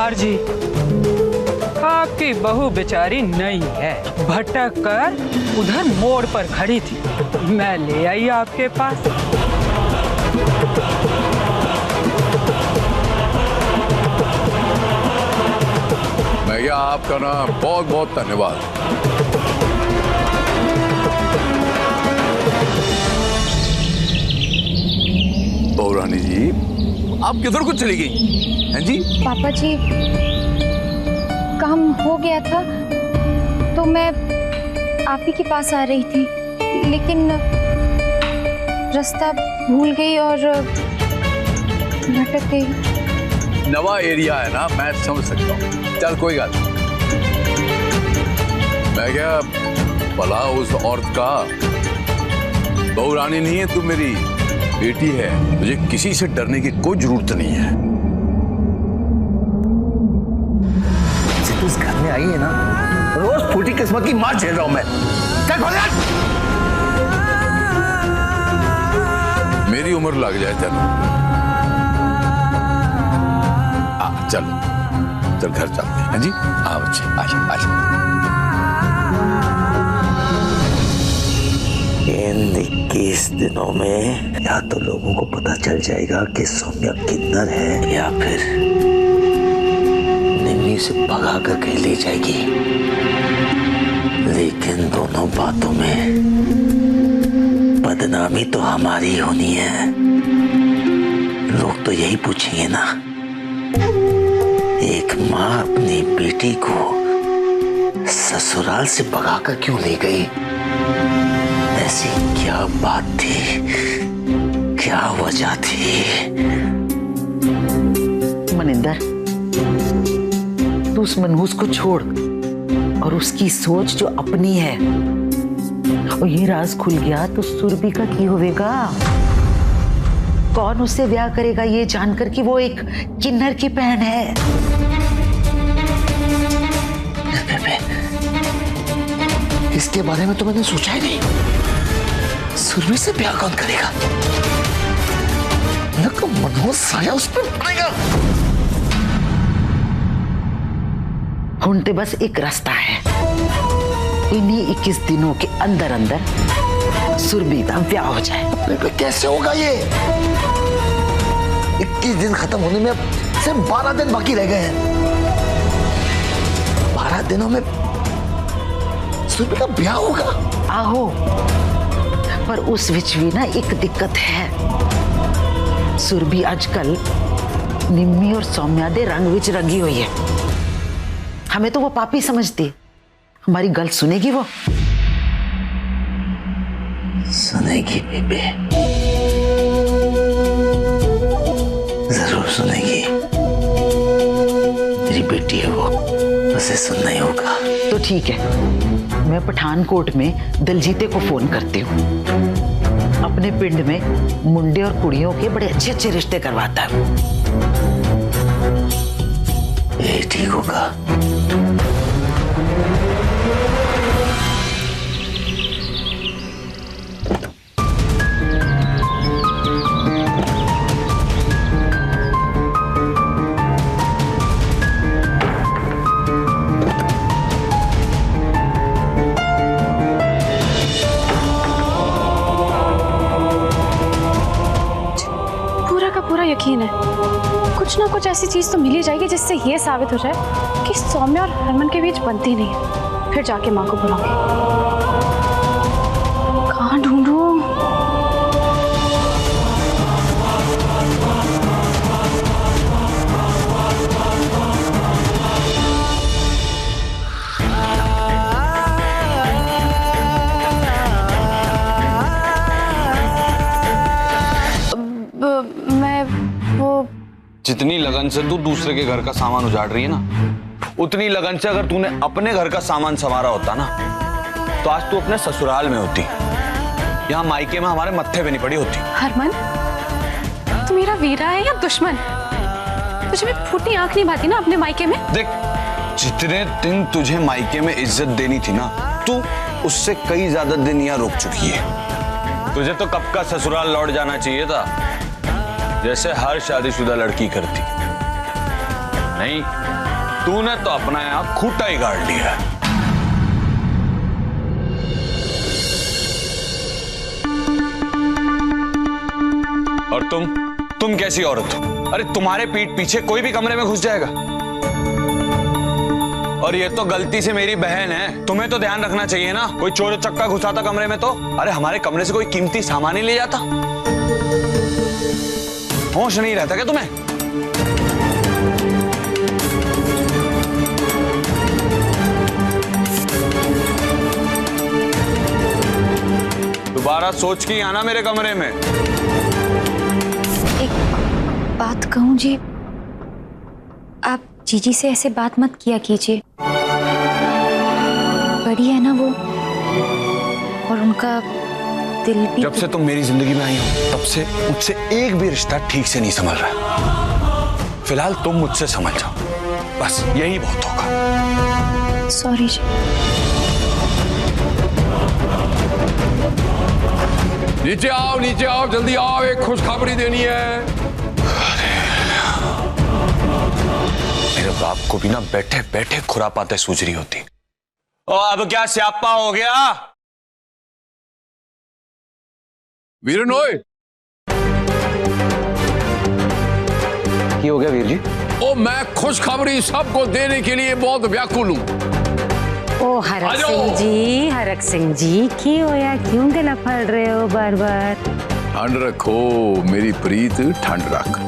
सरदार जी, आपकी बहू बेचारी नहीं है, भटक कर उधर मोड़ पर खड़ी थी, मैं ले आई आपके पास। भैया आपका ना बहुत बहुत धन्यवाद। बहू रानी जी, आप किधर को चली गई हैं जी? पापा जी, काम हो गया था तो मैं आप ही के पास आ रही थी, लेकिन रास्ता भूल गई और भटक गई। नवा एरिया है ना, मैं समझ सकता हूँ। चल कोई बात नहीं। मैं क्या भला उस औरत का, बहू रानी नहीं है तू, मेरी बेटी है, मुझे किसी से डरने की कोई जरूरत नहीं है। तू इस घर में आई है ना, रोज फूटी किस्मत की मार झेल रहा हूं मैं। चल खोल यार। मेरी उम्र लग जाए तेन। चल चल घर चलते हैं जी। आओ बच्चे, आजा आजा। इन 21 दिनों में या तो लोगों को पता चल जाएगा कि सौम्या किन्नर है, या फिर निम्मी से भगा कर कहीं ले जाएगी। लेकिन दोनों बातों में बदनामी तो हमारी होनी है। लोग तो यही पूछेंगे ना, एक माँ अपनी बेटी को ससुराल से भगाकर क्यों ले गई? ऐसी क्या बात थी, क्या वजह थी? मनिंदर, तू उस मनहूस को छोड़ और उसकी सोच जो अपनी है, और ये राज खुल गया तो सुरभि का की होवेगा? कौन उससे ब्याह करेगा ये जानकर कि वो एक किन्नर की बहन है? इसके बारे में तो मैंने सोचा ही नहीं। सुरभि से ब्याह कौन करेगा? मनोज साया उस पर पड़ेगा। हुंटे बस एक रास्ता है, इन्हीं 21 दिनों के अंदर अंदर सुरभि का ब्याह हो जाए। कैसे होगा ये? 21 दिन खत्म होने में सिर्फ 12 दिन बाकी रह गए हैं। 12 दिनों में सुरभि का ब्याह होगा। आहो, पर उस विच भी ना एक दिक्कत है। सुरभि आजकल निम्मी और सौम्या दे रंग विच रंगी हुई है। हमें तो वो पापी समझती, हमारी गल सुनेगी वो? सुनेगी बेबे, जरूर सुनेगी। मेरी बेटी है वो, उसे सुनना ही होगा। तो ठीक है, मैं पठानकोट में दलजीते को फोन करती हूँ। अपने पिंड में मुंडे और कुड़ियों के बड़े अच्छे अच्छे रिश्ते करवाता है। ये ठीक होगा। यकीन है कुछ ना कुछ ऐसी चीज तो मिल ही जाएगी जिससे ये साबित हो जाए कि सौम्या और हरमन के बीच बनती नहीं है। फिर जाके माँ को बुलाऊंगी। कहाँ ढूंढूं? जितनी लगन से तू दूसरे के घर का सामान उजाड़ रही है ना, उतनी लगन से अगर तूने अपने घर का सामान संवारा होता ना, तो आज तू अपने ससुराल में होती, यहाँ मायके में हमारे मत्थे पे नहीं पड़ी होती। हरमन, तू मेरा वीरा है या दुश्मन? तुझे भी फूटी आंख नहीं भाती ना अपने मायके में? देख, जितने दिन तुझे मायके में इज्जत देनी थी ना, तू उससे कई ज्यादा दिन यहाँ रुक चुकी है। तुझे तो कब का ससुराल लौट जाना चाहिए था, जैसे हर शादीशुदा लड़की करती। नहीं, तूने तो अपना यहाँ खूंटा ही गाड़ लिया है। और तुम कैसी औरत हो? अरे तुम्हारे पीठ पीछे कोई भी कमरे में घुस जाएगा। और ये तो गलती से मेरी बहन है, तुम्हें तो ध्यान रखना चाहिए ना। कोई चोर चक्का घुसाता कमरे में तो, अरे हमारे कमरे से कोई कीमती सामान ही ले जाता। होश नहीं रहता क्या तुम्हें? दोबारा सोच के आना मेरे कमरे में। एक बात कहूं जी, आप जीजी से ऐसे बात मत किया कीजिए। बड़ी है ना वो, और उनका दिल भी। जब से तुम मेरी जिंदगी में आई हो तब से मुझसे एक भी रिश्ता ठीक से नहीं संभल रहा। फिलहाल तुम मुझसे समझ जाओ, बस यही बहुत होगा। सॉरी जी। नीचे आओ जल्दी आओ, एक खुशखबरी देनी है। मेरे बाप को भी ना बैठे बैठे खुरापाते सूझ रही होती। ओ अब क्या स्यापा हो गया? वीरन ओए, क्या हो गया वीर जी? ओ मैं खुशखबरी सबको देने के लिए बहुत व्याकुल हूँ। ओ हरक सिंह जी की होया, क्यों गला फड़ रहे हो बार बार? ठंड रखो मेरी प्रीत, ठंड रख।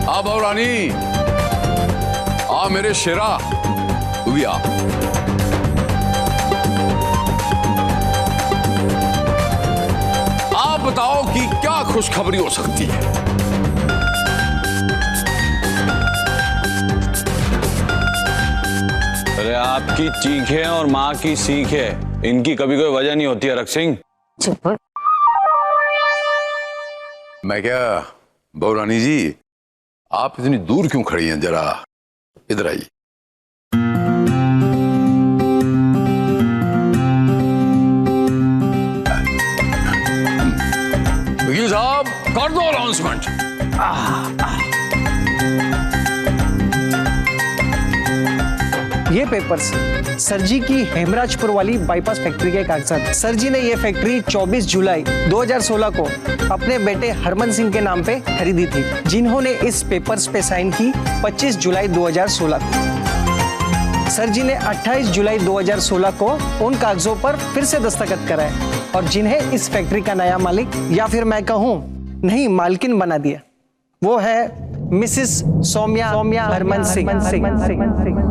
आ बहुरानी, आ मेरे शेरा, तू भी आ। आप बताओ कि क्या खुशखबरी हो सकती है? अरे आपकी चीखें और माँ की सीखें, इनकी कभी कोई वजह नहीं होती हरक सिंह। चुप। मैं क्या बहुरानी जी, आप इतनी दूर क्यों खड़ी हैं? जरा इधर आइए। वकील साहब कर दो अनाउंसमेंट। ये पेपर्स सर जी की हेमराजपुर वाली बाईपास फैक्ट्री के कागजात। सर जी ने ये फैक्ट्री 24 जुलाई 2016 को अपने बेटे हरमन सिंह के नाम पे खरीदी थी, जिन्होंने इस पेपर्स पे साइन की 25 जुलाई 2016 को। सर जी ने 28 जुलाई 2016 को उन कागजों पर फिर से दस्तखत कराए और जिन्हें इस फैक्ट्री का नया मालिक, या फिर मैं कहूँ नहीं मालकिन बना दिया, वो है मिसिस सौम्या हरमन सिंह।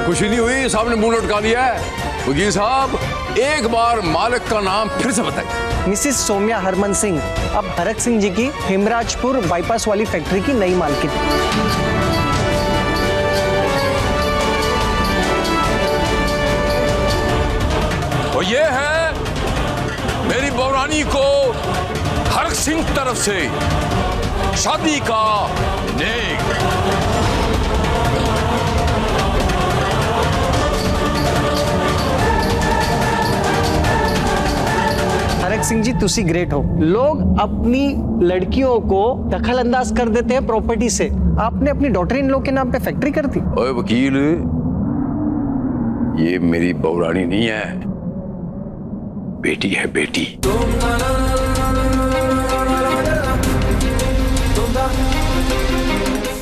खुशी नहीं हुई? साहब ने मुंह लटका दिया है। वकील साहब एक बार मालिक का नाम फिर से बताइए। मिसिस सौम्या हरमन सिंह अब हरक सिंह जी की हेमराजपुर बाईपास वाली फैक्ट्री की नई मालकिन। और ये है मेरी बहुरानी को हरक सिंह तरफ से शादी का नेक। हरक सिंह जी तुसी ग्रेट हो। लोग अपनी लड़कियों को दखल अंदाज कर देते हैं प्रॉपर्टी से, आपने अपनी डॉटर इन लॉ के नाम पे फैक्ट्री कर दी। ओए वकील, ये मेरी बहुरानी नहीं है, बेटी है, बेटी।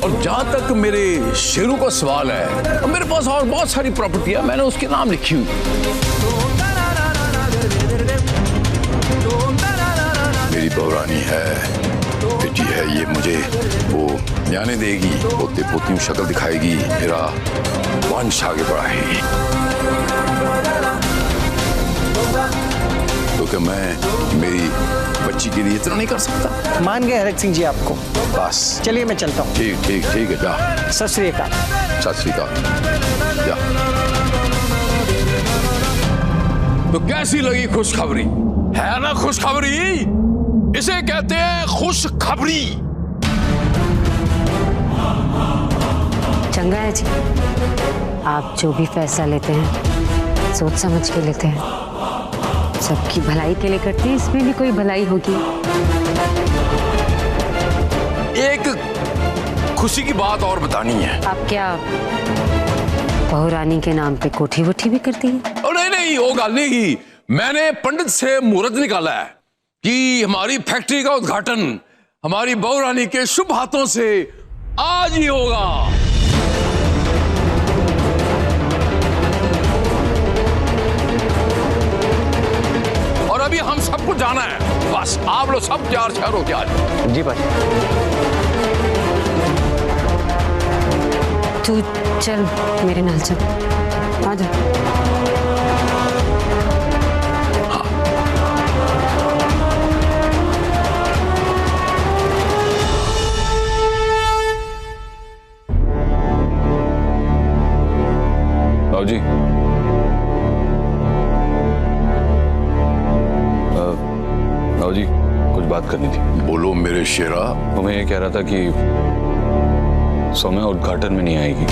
और जहां तक मेरे शेरों का सवाल है, मेरे पास और बहुत सारी प्रॉपर्टी है, मैंने उसके नाम लिखी हुई। मेरी बहुरानी है, बेटी है, ये मुझे वो जाने देगी, पोते पोती शक्ल दिखाएगी, मेरा वंश आगे बढ़ाएगी। क्योंकि मैं मेरी बच्ची के लिए इतना नहीं कर सकता। मान गए हरक सिंह जी आपको। बस चलिए मैं चलता हूँ। ठीक ठीक ठीक है, जा। सत श्री अकाल। सत श्री अकाल, जा। तो कैसी लगी खुशखबरी? है ना खुशखबरी? इसे कहते हैं खुशखबरी। चंगा है जी, आप जो भी फैसला लेते हैं सोच समझ के लेते हैं, सबकी भलाई के लिए करते हैं, इसमें भी कोई भलाई होगी। एक खुशी की बात और बतानी है। आप क्या बहू रानी के नाम पे कोठी वोठी भी करती है? नहीं नहीं, वो गल नहीं की। मैंने पंडित से मुहूर्त निकाला है कि हमारी फैक्ट्री का उद्घाटन हमारी बहू रानी के शुभ हाथों से आज ही होगा। और अभी हम सबको जाना है, बस आप लोग सब तैयार शहर होके आ जाओ। जी भाई। तू चल मेरे नाल चल, आ जा। जी जी कुछ बात करनी थी। बोलो मेरे शेरा। तो मैं ये कह रहा था कि सौम्या उद्घाटन में नहीं आएगी।